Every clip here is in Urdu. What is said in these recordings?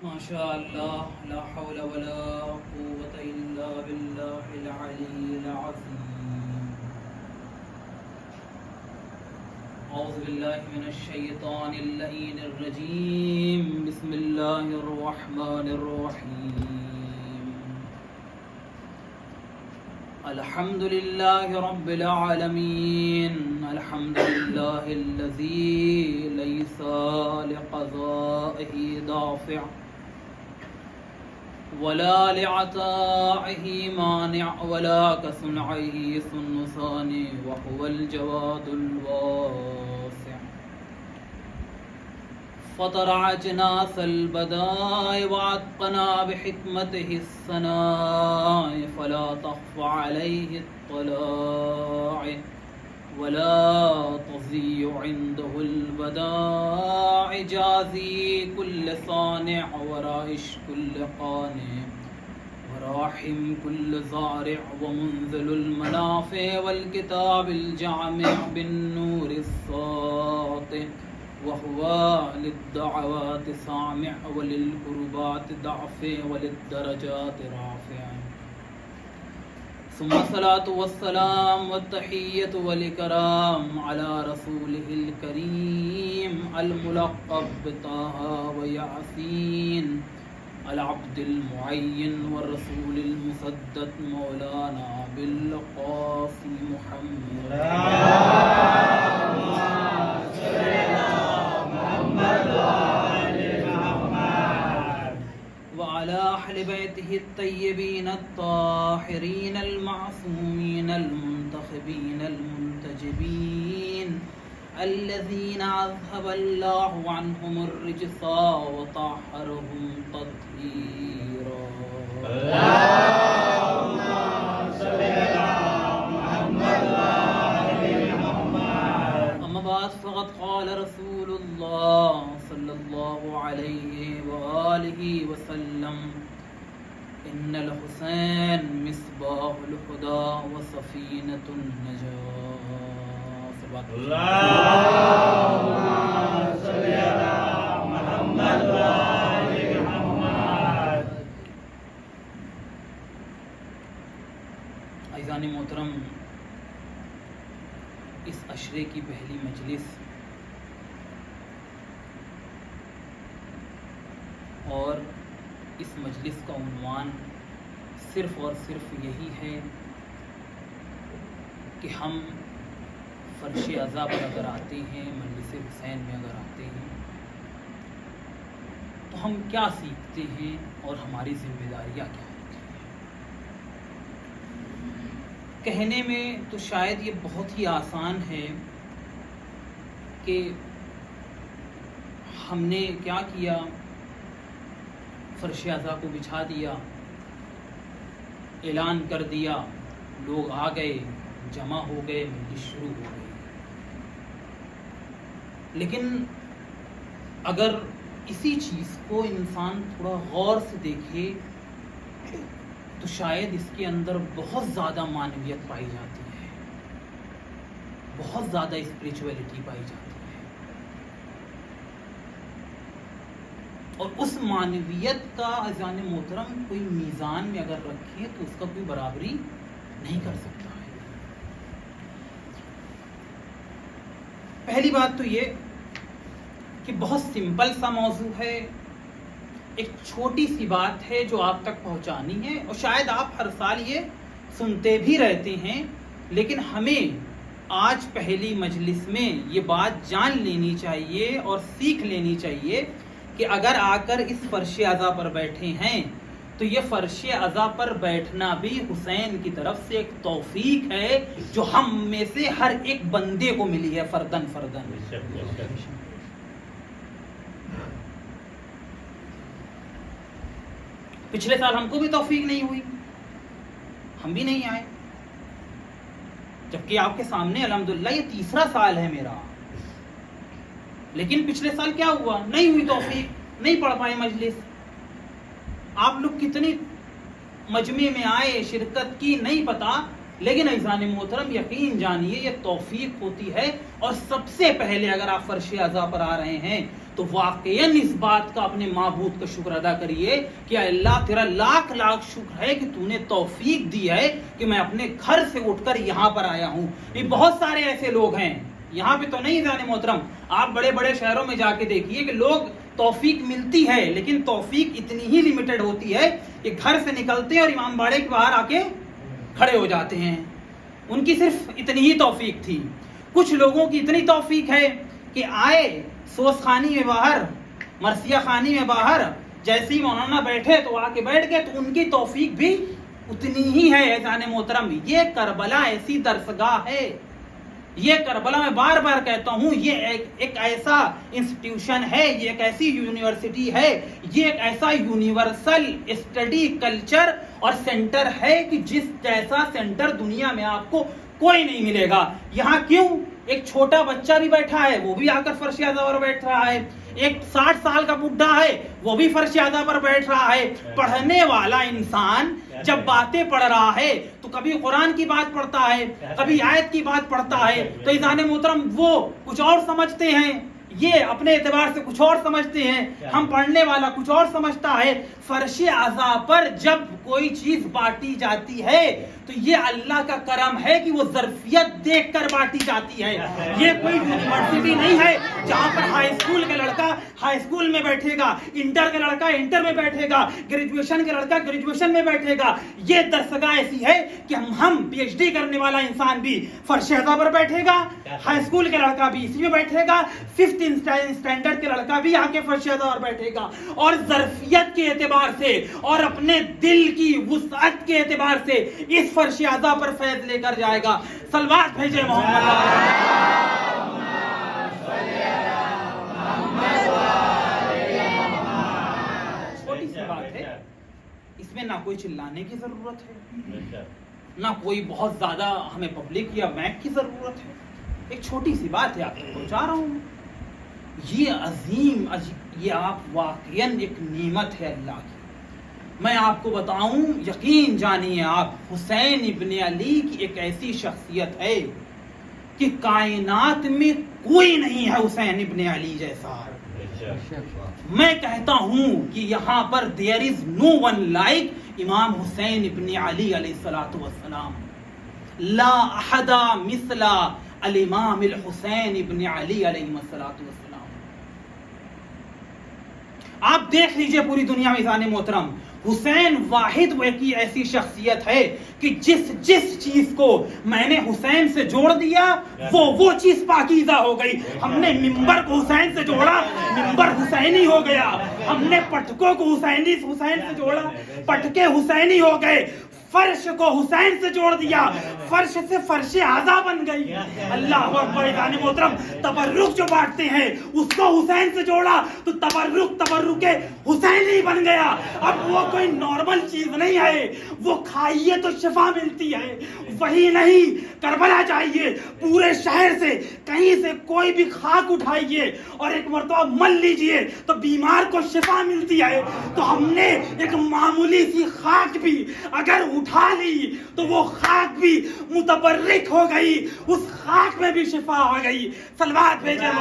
ما شاء الله لا حول ولا قوة إلا بالله العلي العظيم. أعوذ بالله من الشيطان اللعين الرجيم. بسم الله الرحمن الرحيم. الحمد لله رب العالمين. الحمد لله الذي ليس لقضائه دافع ولا لعطائه مانع ولا كصنعه صنعان وهو الجواد الواسع. فطر أجناس البداء وأتقنا بحكمته الثناء فلا تخفى عليه الطلاع ولا تضيع عنده البداع. جازي كل صانع ورائش كل قانع وراحم كل زارع ومنزل المنافع والكتاب الجامع بالنور الساطع وهو للدعوات سامع وللقربات دافع وللدرجات رافع. ثم الصلاة والسلام والتحية والإكرام على رسوله الكريم الملقب بطه وياسين العبد المعين والرسول المسدد مولانا بالقاسم محمد. وعلى أهل بيته الطيبين الطاهرين المعصومين المنتخبين المنتجبين الذين أذهب الله عنهم الرجس وطهرهم تطهيرا. اللهم صل على محمد وآل محمد. أما بعد فقد قال رسول الله صلى الله عليه وآله وسلم إن الحسين مصباح الهدى وسفينة النجاة. اللهم صل على محمد وآل محمد. عزیزان محترم، اس عشرے کی پہلی مجلس اور اس مجلس کا عنوان صرف اور صرف یہی ہے کہ ہم فرش عزا پر اگر آتے ہیں، مجلس حسین میں اگر آتے ہیں تو ہم کیا سیکھتے ہیں اور ہماری ذمہ داریاں کیا ہوتی ہیں. کہنے میں تو شاید یہ بہت ہی آسان ہے کہ ہم نے کیا کیا، فرش عزا کو بچھا دیا، اعلان کر دیا، لوگ آ گئے، جمع ہو گئے، مجلس شروع ہو گئی. لیکن اگر اسی چیز کو انسان تھوڑا غور سے دیکھے تو شاید اس کے اندر بہت زیادہ معنویت پائی جاتی ہے، بہت زیادہ اسپریچولیٹی پائی جاتی ہے. اور اس معنویت کا عزیزان محترم کوئی میزان میں اگر رکھیں تو اس کا کوئی برابری نہیں کر سکتا ہے. پہلی بات تو یہ کہ بہت سمپل سا موضوع ہے، ایک چھوٹی سی بات ہے جو آپ تک پہنچانی ہے، اور شاید آپ ہر سال یہ سنتے بھی رہتے ہیں، لیکن ہمیں آج پہلی مجلس میں یہ بات جان لینی چاہیے اور سیکھ لینی چاہیے کہ اگر آ کر اس فرش عزا پر بیٹھے ہیں تو یہ فرش عزا پر بیٹھنا بھی حسین کی طرف سے ایک توفیق ہے جو ہم میں سے ہر ایک بندے کو ملی ہے فردن فردن. پچھلے سال ہم کو بھی توفیق نہیں ہوئی، ہم بھی نہیں آئے، جبکہ آپ کے سامنے الحمدللہ یہ تیسرا سال ہے میرا. لیکن پچھلے سال کیا ہوا، نہیں ہوئی توفیق، نہیں پڑھ پائے مجلس. آپ لوگ کتنی مجمع میں آئے، شرکت کی نہیں پتا، لیکن عزیزان محترم یقین جانیے یہ توفیق ہوتی ہے. اور سب سے پہلے اگر آپ فرش عزا پر آ رہے ہیں تو واقعاً اس بات کا اپنے معبود کا شکر ادا کریے کہ اللہ تیرا لاکھ لاکھ شکر ہے کہ تو نے توفیق دی ہے کہ میں اپنے گھر سے اٹھ کر یہاں پر آیا ہوں. یہ بہت سارے ایسے لوگ ہیں, یہاں پہ تو نہیں جانے محترم, آپ بڑے بڑے شہروں میں جا کے دیکھیے کہ لوگ توفیق ملتی ہے لیکن توفیق اتنی ہی لیمیٹڈ ہوتی ہے کہ گھر سے نکلتے ہیں اور امام باڑے کے باہر آ کے کھڑے ہو جاتے ہیں. ان کی صرف اتنی ہی توفیق تھی. کچھ لوگوں کی اتنی توفیق ہے کہ آئے سوس خانی میں باہر, مرثیہ خانی میں باہر, جیسے ہی مولانا بیٹھے تو آ کے بیٹھ گئے, تو ان کی توفیق بھی اتنی ہی ہے. اذان محترم, یہ کربلا ایسی درسگاہ ہے, یہ کربلا میں بار بار کہتا ہوں, یہ ایک ایسا انسٹیٹیوشن ہے, یہ ایک ایسی یونیورسٹی ہے, یہ ایک ایسا یونیورسل اسٹڈی کلچر اور سینٹر ہے کہ جس جیسا سینٹر دنیا میں آپ کو کوئی نہیں ملے گا. یہاں کیوں ایک چھوٹا بچہ بھی بیٹھا ہے, وہ بھی آ کر فرش اعظم پر بیٹھ رہا ہے, ایک 60 سال کا بڈھا ہے وہ بھی فرش اعظم پر بیٹھ رہا ہے. پڑھنے والا انسان جب باتیں پڑھ رہا ہے تو کبھی قرآن کی بات پڑھتا ہے, کبھی آیت کی بات پڑھتا ہے, تو اذان محترم وہ کچھ اور سمجھتے ہیں, یہ اپنے اعتبار سے کچھ اور سمجھتے ہیں, ہم پڑھنے والا کچھ اور سمجھتا ہے. فرش اعظم پر جب کوئی چیز بانٹی جاتی ہے تو یہ اللہ کا کرم ہے کہ وہ ظرفیت دیکھ کر بانٹی جاتی ہے. یہ کوئی یونیورسٹی نہیں ہے جہاں پر ہائی اسکول کا لڑکا ہائی اسکول میں بیٹھے گا, انٹر کا لڑکا انٹر میں بیٹھے گا, گریجویشن کا لڑکا گریجویشن میں بیٹھے گا. یہ درسگاہ ایسی ہے کہ ہم پی ایچ ڈی کرنے والا انسان بھی فرش اعظم پر بیٹھے گا, ہائی اسکول کا لڑکا بھی اسی میں بیٹھے گا, 5th اسٹینڈرڈ کے لڑکا بھی آ کے فرش اعظم پر بیٹھے گا. اور ظرفیت کے اعتبار سے اور اپنے دل کی وسعت کے اعتبار سے اس فرش اعظم پر فیض لے کر جائے گا. صلوات بھیجے محمد. چھوٹی سی بات ہے, اس میں نہ کوئی چلانے کی ضرورت ہے, نہ کوئی بہت زیادہ ہمیں پبلک یا میک کی ضرورت ہے. ایک چھوٹی سی بات ہے, آپ کو پہنچا رہا ہوں. یہ عظیم, یہ آپ واقعاً ایک نعمت ہے اللہ کی. میں آپ کو بتاؤں, یقین جانیے آپ, حسین ابن علی کی ایک ایسی شخصیت ہے کہ کائنات میں کوئی نہیں ہے حسین ابن علی جیسا. میں کہتا ہوں کہ یہاں پر there is no one like امام حسین ابن علی علیہ الصلوۃ والسلام. لا احد مثل الامام الحسین ابن علی علیہ الصلوۃ والسلام. آپ دیکھ لیجئے پوری دنیا میں اذان محترم, حسین واحد وہ کی ایسی شخصیت ہے کہ جس چیز کو میں نے حسین سے جوڑ دیا وہ چیز پاکیزہ ہو گئی. ہم نے ممبر کو حسین سے جوڑا, ممبر حسینی ہو گیا. ہم نے پٹکوں کو حسین سے جوڑا, پٹکے حسینی ہو گئے. فرش کو حسین سے جوڑ دیا, فرش سے فرش اعظم بن گئی. اللہ اکبر. اذان محترم, تبرک جو بانٹتے ہیں اس کو حسین سے جوڑا تو تبرک حسینی بن گیا. اب وہ کوئی نارمل چیز نہیں ہے, وہ کھائیے تو شفا ملتی ہے. وہی نہیں, کربلا جائیے, پورے شہر سے کہیں سے کوئی بھی خاک اٹھائیے اور ایک مرتبہ مل لیجئے تو بیمار کو شفا ملتی ہے. تو ہم نے ایک معمولی سی خاک بھی اگر اٹھا لی تو وہ خاک بھی متبرک ہو گئی, اس خاک میں بھی شفا آ گئی. صلوات بھیجے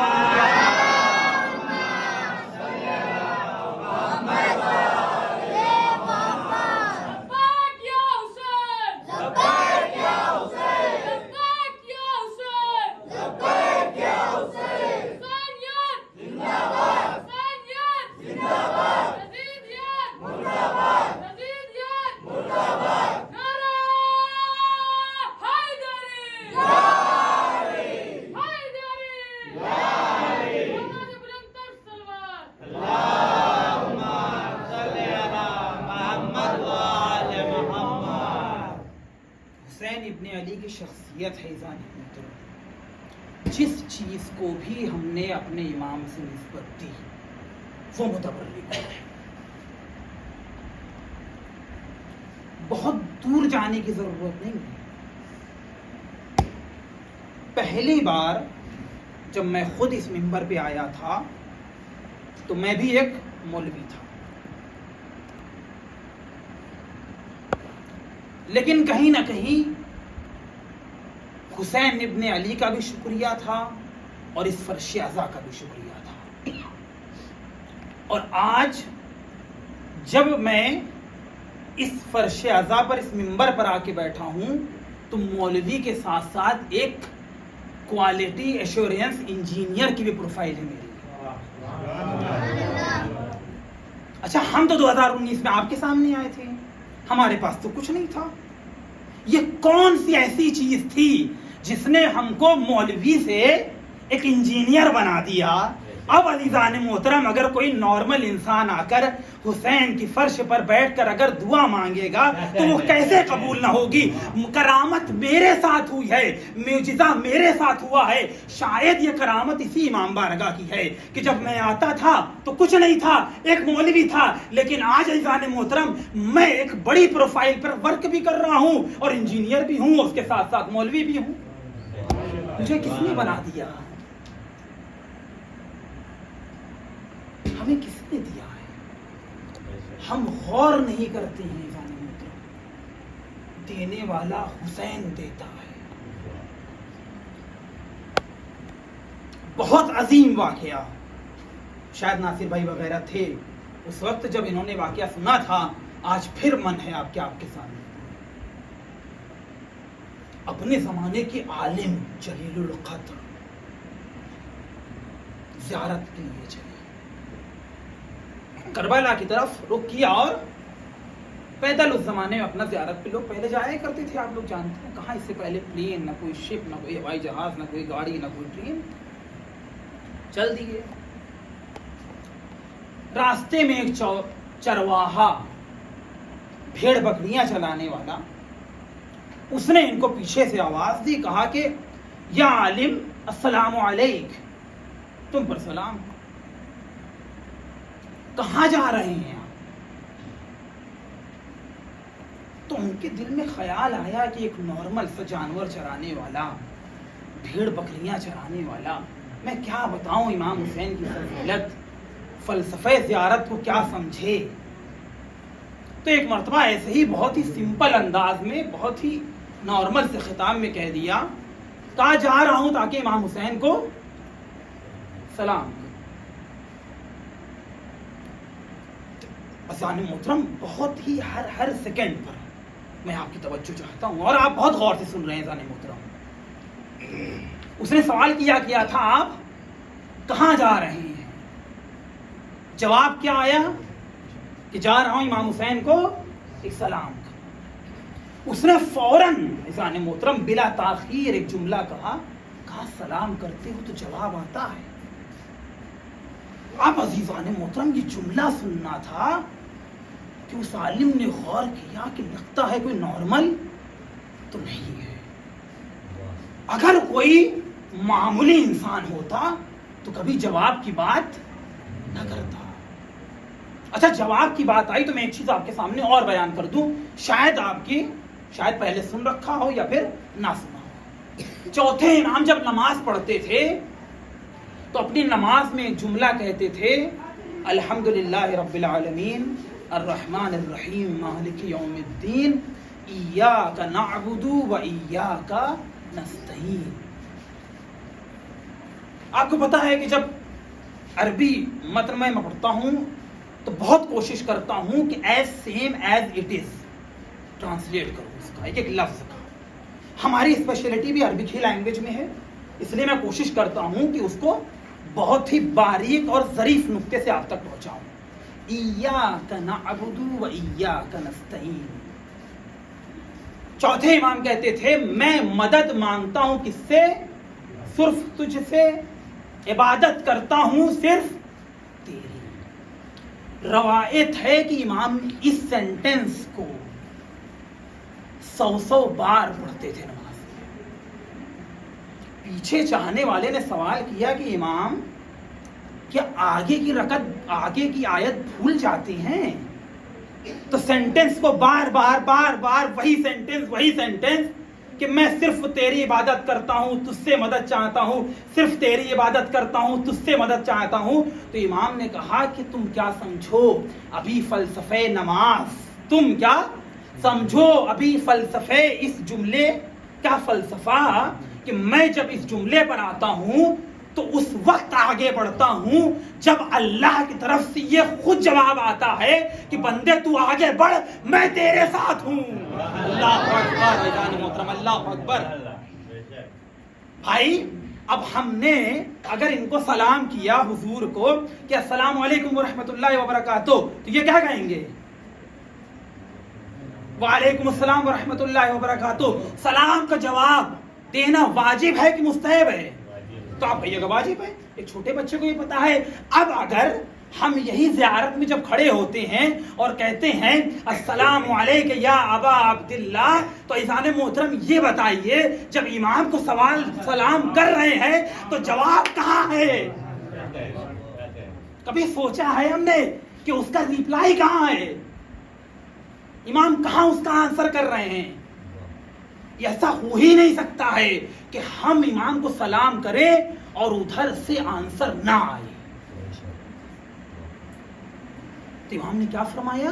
شخصیت ہے. جس چیز کو بھی ہم نے اپنے امام سے نسبت دی وہ متبرک ہے. بہت دور جانے کی ضرورت نہیں ہے. پہلی بار جب میں خود اس منبر پہ آیا تھا تو میں بھی ایک مولوی تھا, لیکن کہیں نہ کہیں حسین ابن علی کا بھی شکریہ تھا اور اس فرش اعظم کا بھی شکریہ تھا. اور آج جب میں اس فرش عزا پر اس منبر پر آ کے بیٹھا ہوں تو مولوی کے ساتھ ساتھ ایک کوالٹی ایشورنس انجینئر کی بھی پروفائل ہے میری. اچھا ہم تو 2019 میں آپ کے سامنے آئے تھے, ہمارے پاس تو کچھ نہیں تھا. یہ کون سی ایسی چیز تھی جس نے ہم کو مولوی سے ایک انجینئر بنا دیا؟ اب عزیزان محترم, اگر کوئی نارمل انسان آ کر حسین کی فرش پر بیٹھ کر اگر دعا مانگے گا تو وہ کیسے قبول نہ ہوگی؟ کرامت میرے ساتھ ہوئی ہے, معجزہ میرے ساتھ ہوا ہے. شاید یہ کرامت اسی امام بارگاہ کی ہے کہ جب میں آتا تھا تو کچھ نہیں تھا, ایک مولوی تھا, لیکن آج عزیزان محترم میں ایک بڑی پروفائل پر ورک بھی کر رہا ہوں اور انجینئر بھی ہوں, اس کے ساتھ ساتھ مولوی بھی ہوں. مجھے کس نے بنا دیا؟ ہمیں کس نے دیا ہے؟ ہم غور نہیں کرتے ہیں. دینے والا حسین دیتا ہے. بہت عظیم واقعہ, شاید ناصر بھائی وغیرہ تھے اس وقت جب انہوں نے واقعہ سنا تھا. آج پھر من ہے آپ کے سامنے. اپنے زمانے کے عالم جلیل القدر زیارت کے لیے چلے, کربلا کی طرف رخ کیا اور پیدل اس زمانے میں اپنا زیارت پہ لوگ پہلے جایا کرتے تھے. آپ لوگ جانتے ہیں کہاں اس سے پہلے پلین, نہ کوئی شپ, نہ کوئی ہوائی جہاز, نہ کوئی گاڑی, نہ کوئی ٹرین. چل دیے. راستے میں ایک چرواہا, بھیڑ بکریاں چلانے والا, اس نے ان کو پیچھے سے آواز دی, کہا کہ یا عالم السلام علیک, تم پر سلام. کہاں جا رہے ہیں آپ؟ تو ان کے دل میں خیال آیا کہ ایک نارمل سا جانور چرانے والا, بھیڑ بکریاں چرانے والا, میں کیا بتاؤں امام حسین کی فضیلت, فلسفہ زیارت کو کیا سمجھے. تو ایک مرتبہ ایسے ہی بہت ہی سمپل انداز میں, بہت ہی نارمل سے خطاب میں کہہ دیا, کہا جا رہا ہوں تاکہ امام حسین کو سلام. عزیزان محترم بہت ہی ہر سیکنڈ پر میں آپ کی توجہ چاہتا ہوں اور آپ بہت غور سے سن رہے ہیں. عزیزان محترم اس نے سوال کیا تھا آپ کہاں جا رہے ہیں؟ جواب کیا آیا کہ جا رہا ہوں امام حسین کو ایک سلام. اس نے فوراً عزیزان محترم بلا تاخیر ایک جملہ کہا سلام کرتے ہو تو جواب آتا ہے. آپ عزیزان محترم یہ جملہ سننا تھا کہ اس عالم نے غور کیا کہ لگتا ہے کوئی نارمل تو نہیں ہے. اگر کوئی معمولی انسان ہوتا تو کبھی جواب کی بات نہ کرتا. اچھا جواب کی بات آئی تو میں ایک چیز آپ کے سامنے اور بیان کر دوں, شاید پہلے سن رکھا ہو یا پھر نہ سنا ہو. چوتھے امام جب نماز پڑھتے تھے تو اپنی نماز میں ایک جملہ کہتے تھے, الحمدللہ رب العالمین الرحمن الرحیم مالک یوم الدین ایاک نعبد و ایاک نستعین. آپ کو پتا ہے کہ جب عربی متن میں پڑھتا ہوں تو بہت کوشش کرتا ہوں کہ as same as it is translate کروں اس کا ایک لفظ کا. ہماری اسپیشلٹی بھی عربک ہی لینگویج میں ہے, اس لیے میں کوشش کرتا ہوں کہ اس کو بہت ہی باریک اور ظریف نقطے سے آپ تک پہنچاؤں. ایاک نعبد و ایاک نستعین. چوتھے امام کہتے تھے میں مدد مانگتا ہوں کس سے؟ صرف تجھ سے. عبادت کرتا ہوں صرف تیری. روایت ہے کہ امام اس سینٹنس کو 100 بار پڑھتے تھے نماز میں. پیچھے چاہنے والے نے سوال کیا کہ امام کیا آگے کی آیت بھول جاتے ہیں؟ تو سینٹنس کو بار بار وہی سینٹنس کہ میں صرف تیری عبادت کرتا ہوں, تجھ سے مدد چاہتا ہوں, صرف تیری عبادت کرتا ہوں, تجھ سے مدد چاہتا ہوں. تو امام نے کہا کہ تم کیا سمجھو ابھی فلسفہ نماز, تم کیا سمجھو ابھی فلسفے اس جملے کا فلسفہ کہ میں جب اس جملے پر آتا ہوں تو اس وقت آگے بڑھتا ہوں جب اللہ کی طرف سے یہ خود جواب آتا ہے کہ بندے تو آگے بڑھ، میں تیرے ساتھ ہوں۔ اللہ اکبر، عزیزان محترم، اللہ اکبر۔ بھائی اب ہم نے اگر ان کو سلام کیا حضور کو کہ السلام علیکم ورحمۃ اللہ وبرکاتہ، تو یہ کیا کہیں گے؟ وعلیکم السلام ورحمۃ اللہ وبرکاتہ۔ سلام کا جواب دینا واجب ہے کہ مستحب ہے؟ تو آپ کہیے گا واجب ہے، ایک چھوٹے بچے کو یہ پتا ہے۔ اب اگر ہم یہی زیارت میں جب کھڑے ہوتے ہیں اور کہتے ہیں السلام علیک یا ابا عبداللہ، تو عزیزان محترم یہ بتائیے جب امام کو سلام کر رہے ہیں تو جواب کہاں ہے؟ کبھی سوچا ہے ہم نے کہ اس کا ریپلائی کہاں ہے؟ امام کہاں اس کا آنسر کر رہے ہیں؟ ایسا ہو ہی نہیں سکتا ہے کہ ہم امام کو سلام کریں اور ادھر سے آنسر نہ آئے۔ تو امام نے کیا فرمایا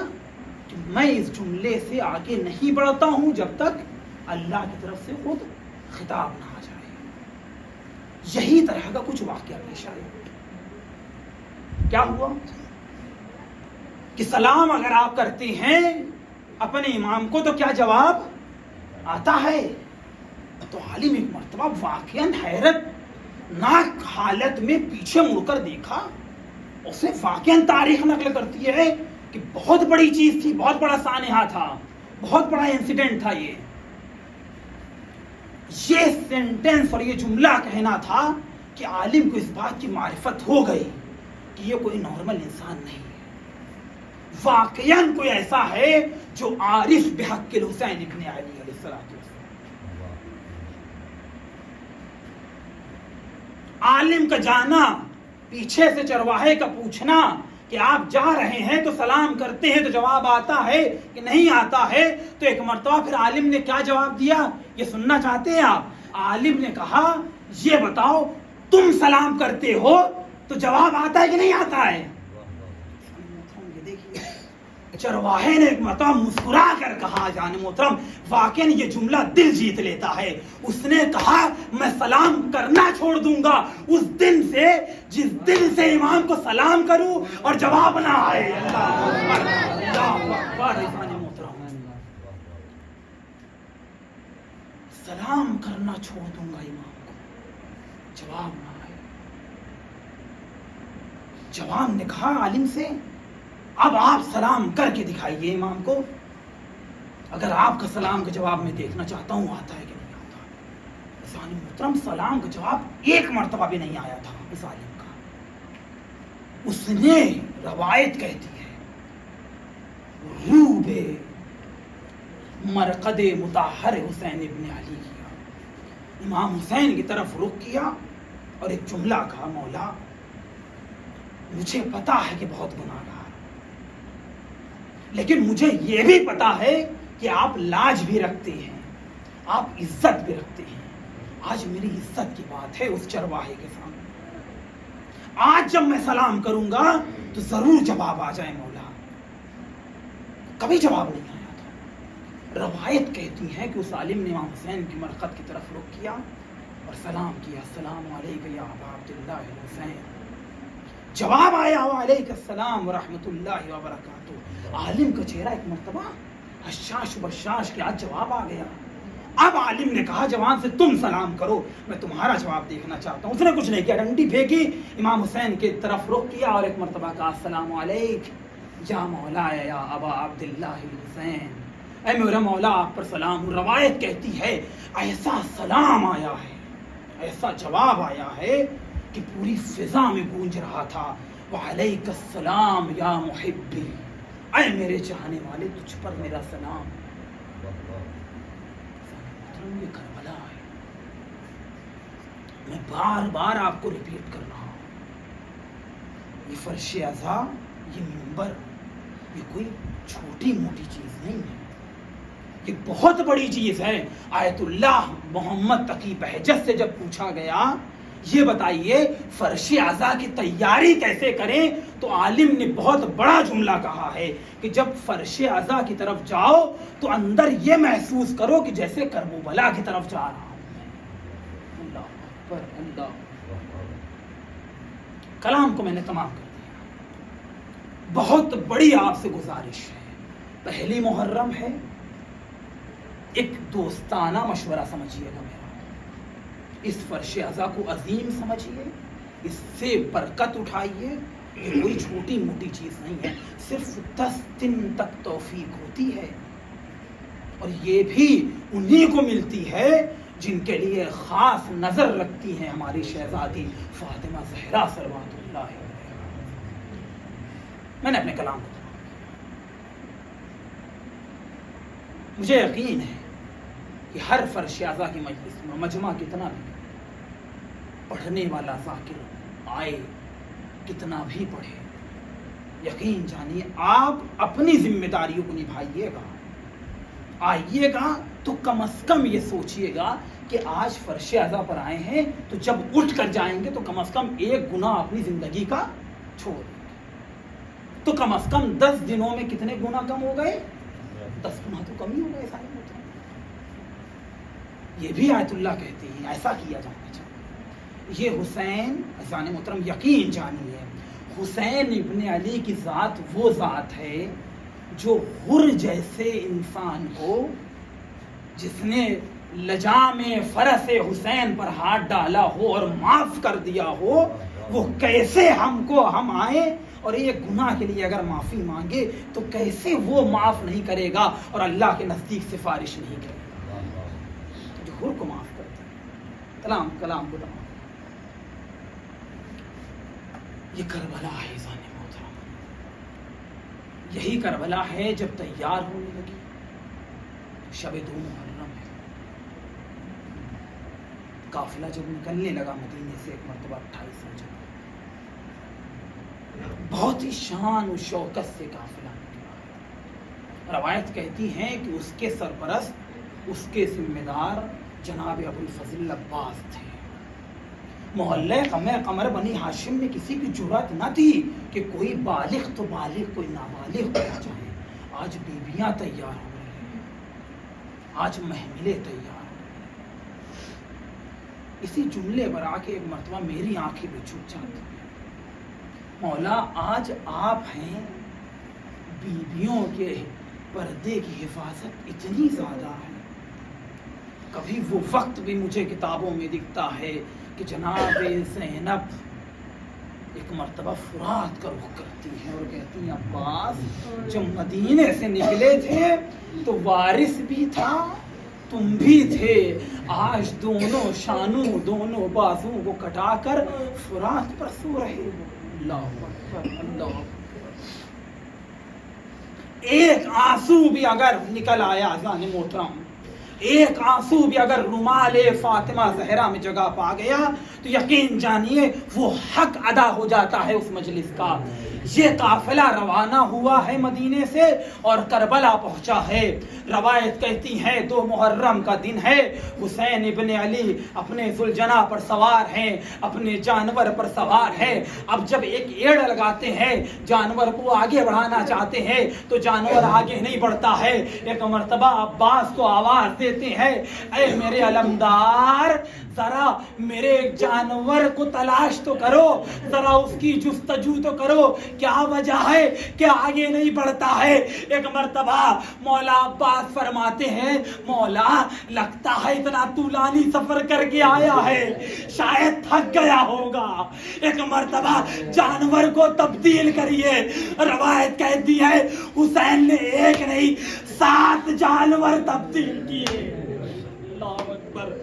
کہ میں اس جملے سے آگے نہیں بڑھتا ہوں جب تک اللہ کی طرف سے خود خطاب نہ آ جائے۔ یہی طرح کا کچھ واقعہ پیش آیا۔ کیا ہوا کہ سلام اگر آپ کرتے ہیں اپنے امام کو تو کیا جواب آتا ہے؟ تو عالم ایک مرتبہ واقعاً حیرت ناک حالت میں پیچھے مڑ کر دیکھا، اسے واقعاً تاریخ نقل کرتی ہے کہ بہت بڑی چیز تھی، بہت بڑا سانحہ تھا، بہت بڑا انسیڈنٹ تھا۔ یہ سینٹنس اور یہ جملہ کہنا تھا کہ عالم کو اس بات کی معرفت ہو گئی کہ یہ کوئی نارمل انسان نہیں ہے، واقعاً کوئی ایسا ہے جو عارف بحق الحسین ابن علی علیہ السلام۔ عالم کا جانا، پیچھے سے چرواہے کا پوچھنا کہ آپ جا رہے ہیں تو سلام کرتے ہیں تو جواب آتا ہے کہ نہیں آتا ہے، تو ایک مرتبہ پھر عالم نے کیا جواب دیا یہ سننا چاہتے ہیں آپ؟ عالم نے کہا یہ بتاؤ تم سلام کرتے ہو تو جواب آتا ہے کہ نہیں آتا ہے؟ چرواہے نے ایک مرتبہ مسکرا کر کہا، جان محترم واقعاً یہ جملہ دل جیت لیتا ہے۔ اس نے کہا میں سلام کرنا چھوڑ دوں گا اس دن سے جس دن سے امام کو سلام کروں اور جواب نہ آئے۔ اللہ اکبر، اللہ اکبر، جان محترم سلام کرنا چھوڑ دوں گا امام کو، جواب نہ آئے۔ جوان نے کہا عالم سے اب آپ سلام کر کے دکھائیے امام کو، اگر آپ کا سلام کا جواب میں دیکھنا چاہتا ہوں آتا ہے کہ نہیں آتا۔ عزیزان محترم سلام کا جواب ایک مرتبہ بھی نہیں آیا تھا اس عالم کا۔ اس نے روایت کہتی ہے روب مرقد مطہر حسین ابن علی کیا، امام حسین کی طرف رخ کیا اور ایک جملہ کہا مولا مجھے پتا ہے کہ بہت گناہ گار، لیکن مجھے یہ بھی پتا ہے کہ آپ لاج بھی رکھتے ہیں، آپ عزت بھی رکھتے ہیں۔ آج میری عزت کی بات ہے اس چرواہے کے سامنے، آج جب میں سلام کروں گا تو ضرور جواب آ جائے مولا۔ کبھی جواب نہیں آیا تھا۔ روایت کہتی ہے کہ اس عالم نے امام حسین کی مرقد کی طرف رخ کیا اور سلام کیا، السلام علیکم یا ابا عبداللہ حسین۔ جواب آیا وعلیکم السلام ورحمۃ اللہ وبرکاتہ۔ عالم کا چہرہ ایک مرتبہ حشاش بشاش کے آج جواب آ گیا۔ اب عالم نے کہا جوان سے تم سلام کرو، میں تمہارا جواب دیکھنا چاہتا ہوں۔ اس نے کچھ نہیں کیا، ڈنڈی پھینکی، امام حسین کی طرف رخ کیا اور ایک مرتبہ کہا السلام علیکم یا مولا یا ابا عبداللہ حسین، اے میرا مولا آپ پر سلام ہوں۔ روایت کہتی ہے ایسا سلام آیا ہے، ایسا جواب آیا ہے کہ پوری فضا میں گونج رہا تھا وعلیک السلام یا محبی، اے میرے چاہنے والے تجھ پر میرا سلام۔ یہ کربلا ہے، میں بار بار آپ کو ریپیٹ کر رہا ہوں، یہ فرش عزا، یہ منبر، یہ کوئی چھوٹی موٹی چیز نہیں ہے، یہ بہت بڑی چیز ہے۔ آیت اللہ محمد تقی بہجت سے جب پوچھا گیا یہ بتائیے فرش عزا کی تیاری کیسے کریں، تو عالم نے بہت بڑا جملہ کہا ہے کہ جب فرش عزا کی طرف جاؤ تو اندر یہ محسوس کرو کہ جیسے کربلا کی طرف جا رہا ہوں۔ اللہ اکبر، اللہ کلام کو میں نے تمام کر دیا. بہت بڑی آپ سے گزارش ہے. پہلی محرم ہے, ایک دوستانہ مشورہ سمجھیے گا میرا. اس فرش ازا کو عظیم سمجھیے, اس سے برکت اٹھائیے. یہ کوئی چھوٹی موٹی چیز نہیں ہے, صرف 10 دن تک توفیق ہوتی ہے, اور یہ بھی انہی کو ملتی ہے جن کے لیے خاص نظر رکھتی ہیں ہماری شہزادی فاطمہ زہرا صلوات اللہ علیہا. میں نے اپنے کلام کو مجھے یقین ہے کہ ہر فرش ازا کی مجلس میں مجمع کتنا بھی پڑھنے والا ذاکر آئے, کتنا بھی پڑھے, یقین جانیے آپ اپنی ذمہ داریوں کو نبھائیے گا. آئیے گا تو کم از کم یہ سوچئے گا کہ آج فرش ازا پر آئے ہیں, تو جب اٹھ کر جائیں گے تو کم از کم ایک گناہ اپنی زندگی کا چھوڑ دیں گے. تو کم از کم 10 دنوں میں کتنے گناہ کم ہو گئے؟ 10 گناہ تو کم ہی ہو گئے سارے محترم. یہ بھی آیت اللہ کہتے ہیں ایسا کیا جانا چاہیے. یہ حسین عزیزان محترم یقین جانیے, حسین ابن علی کی ذات وہ ذات ہے جو حر جیسے انسان کو, جس نے لجام فرس حسین پر ہاتھ ڈالا ہو اور معاف کر دیا ہو, وہ کیسے ہم آئیں اور ایک گناہ کے لیے اگر معافی مانگے تو کیسے وہ معاف نہیں کرے گا اور اللہ کے نزدیک سفارش نہیں کرے گا, جو حر کو معاف کرتا ہے. کلام کو تمام. یہ کربلا ہے ذان محترم, یہی کربلا ہے جب تیار ہونے لگی. شب 2 محرم ہے, قافلہ جب نکلنے لگا مدینے سے ایک مرتبہ 28 رجب, بہت ہی شان و شوکت سے قافلہ نکلا. روایت کہتی ہے کہ اس کے سرپرست, اس کے ذمہ دار جناب ابو الفضل عباس تھے. محلہ قمر بنی ہاشم میں کسی کی جرأت نہ تھی کہ کوئی بالغ تو بالغ, کوئی نابالغ ہو جائے. آج بیویاں تیار ہو رہی ہیں, آج محملیں تیار ہو رہی ہیں. اسی جملے پر آ کے ایک مرتبہ میری آنکھیں بھی چھوٹ جاتی ہیں. مولا آج آپ ہیں, بیویوں کے پردے کی حفاظت اتنی زیادہ ہے. کبھی وہ وقت بھی مجھے کتابوں میں دکھتا ہے کہ جناب زینب ایک مرتبہ فرات کا رخ کرتی ہیں اور کہتی ہیں عباس جب مدینے سے نکلے تھے تو وارث بھی تھا, تم بھی تھے, آج دونوں شانوں دونوں بازوں کو کٹا کر فرات پر سو رہے ہو. اللہ اکبر, اللہ اکبر. ایک آنسو بھی اگر نکل آیا ذان محترم, ایک آنسو بھی اگر رومال فاطمہ زہرا میں جگہ پا گیا تو یقین جانیے وہ حق ادا ہو جاتا ہے اس مجلس کا. یہ قافلہ روانہ ہوا ہے مدینے سے اور کربلا پہنچا ہے. روایت کہتی ہے 2 محرم کا دن ہے, حسین ابن علی اپنے ذوالجناح پر سوار ہیں, اپنے جانور پر سوار ہیں. اب جب ایک ایڑ لگاتے ہیں, جانور کو آگے بڑھانا چاہتے ہیں تو جانور آگے نہیں بڑھتا ہے. ایک مرتبہ عباس کو آواز دیتے ہیں, اے میرے علمدار ذرا میرے جانور کو تلاش تو کرو, ذرا اس کی جستجو تو کرو, کیا وجہ ہے کہ آگے نہیں بڑھتا ہے. ایک مرتبہ مولا عباس فرماتے ہیں مولا لگتا ہے اتنا طولانی سفر کر کے آیا ہے, شاید تھک گیا ہوگا, ایک مرتبہ جانور کو تبدیل کریے. روایت کہتی ہے حسین نے ایک نہیں 7 جانور تبدیل کیے. اللہ اکبر.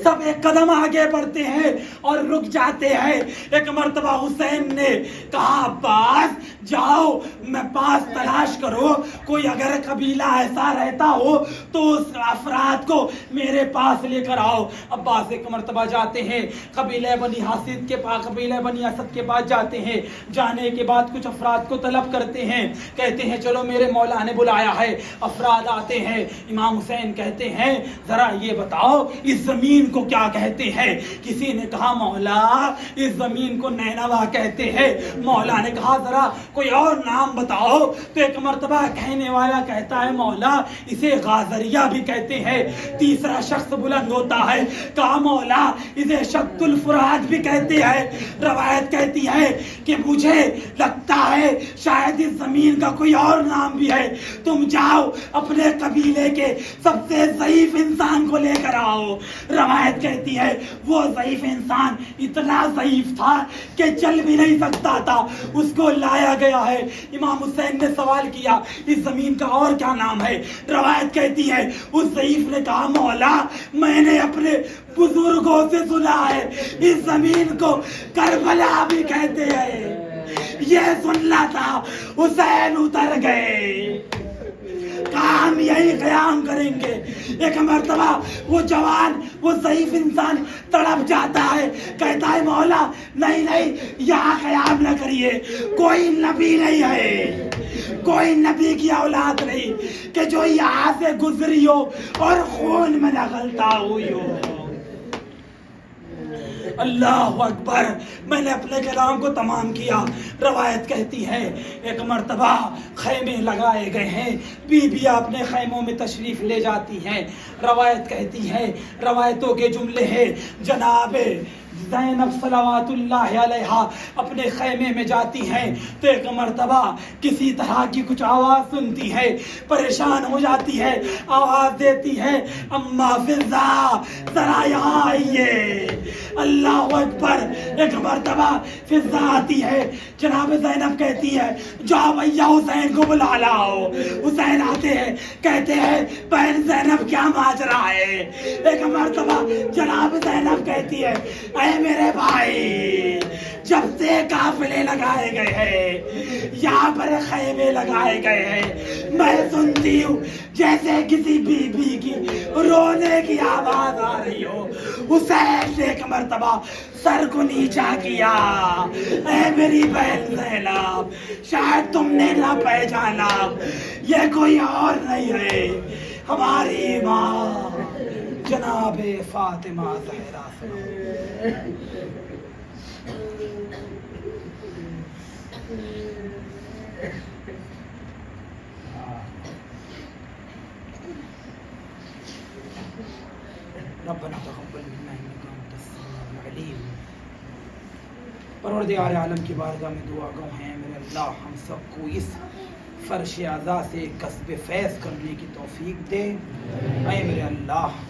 سب ایک قدم آگے بڑھتے ہیں اور رک جاتے ہیں. ایک مرتبہ حسین نے کہا عباس جاؤ میں پاس تلاش کرو, کوئی اگر قبیلہ ایسا رہتا ہو تو اس افراد کو میرے پاس لے کر آؤ. عباس ایک مرتبہ جاتے ہیں, قبیلہ بنی حاسد کے پاس, قبیلہ بنی اسد کے پاس جاتے ہیں. جانے کے بعد کچھ افراد کو طلب کرتے ہیں, کہتے ہیں چلو میرے مولا نے بلایا ہے. افراد آتے ہیں, امام حسین کہتے ہیں ذرا یہ بتاؤ اس زمین کو کیا کہتے ہیں. کسی نے کہا مولا اس زمین کو نینوا کہتے ہیں. مولا نے کہا ذرا کوئی اور نام بتاؤ. تو ایک مرتبہ کہنے والا کہتا ہے مولا اسے غازریہ بھی کہتے ہیں. تیسرا شخص بلند ہوتا ہے, کہا مولا اسے شط الفرات بھی کہتے ہیں. روایت کہتی ہے کہ مجھے لگتا ہے شاید اس زمین کا کوئی اور نام بھی ہے, تم جاؤ اپنے قبیلے کے سب سے ضعیف انسان کو لے کر آؤ. روایت کہتی ہے وہ ضعیف انسان اتنا ضعیف تھا کہ چل بھی نہیں سکتا تھا, اس کو لایا گیا ہے. امام حسین نے سوال کیا اس زمین کا اور کیا نام ہے؟ روایت کہتی ہے اس ضعیف نے کہا مولا میں نے اپنے بزرگوں سے سنا ہے اس زمین کو کربلا بھی کہتے ہیں. یہ سننا تھا, حسین اتر گئے, کہا ہم یہی قیام کریں گے. ایک مرتبہ وہ جوان وہ ضعیف انسان تڑپ جاتا ہے, کہتا ہے مولا نہیں نہیں یہاں قیام نہ کریے, کوئی نبی نہیں ہے, کوئی نبی کی اولاد نہیں کہ جو یہاں سے گزری ہو اور خون میں دخلتا ہوئی ہو. اللہ اکبر. میں نے اپنے کلام کو تمام کیا. روایت کہتی ہے ایک مرتبہ خیمے لگائے گئے ہیں, بیویاں اپنے خیموں میں تشریف لے جاتی ہیں. روایت کہتی ہے روایتوں کے جملے ہیں جناب زینب صلوات اللہ علیہا اپنے خیمے میں جاتی ہیں تو ایک مرتبہ کسی طرح کی کچھ آواز سنتی ہے, پریشان ہو جاتی ہے, آواز دیتی ہے اما فضا ذرا یہاں آئیے. اللہ اکبر. ایک مرتبہ فضا آتی ہے, جناب زینب کہتی ہے جاؤ بھیا حسین کو بلا لاؤ. حسین آتے ہیں, کہتے ہیں بہن زینب کیا ماجرا ہے؟ ایک مرتبہ جناب زینب کہتی ہے اے میرے بھائی جب سے قافلے لگائے گئے ہیں یہاں پر خیمے لگائے گئے ہیں میں سنتی ہوں جیسے کسی بی بی کی رونے کی آواز آ رہی ہو. حسین نے ایک مرتبہ سر کو نیچا کیا, اے میری بہن زینب شاید تم نے نہ پہچانا یہ کوئی اور نہیں ہے ہماری ماں جناب فاطمہ زہرا. ربنا تقبل منا انك انت السميع العليم. پروردگار عالم کی بارگاہ میں دعا گو ہیں میرے اللہ ہم سب کو اس فرش اعضاء سے کسب فیض کرنے کی توفیق دے. اے میرے اللہ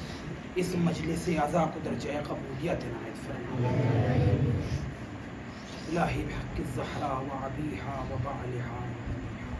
اس مجلس اعضاء کو درجہ قبولیت عنایت فرما. الہی بحق الزہرا و ابیہا و بعلہا و بنیہا.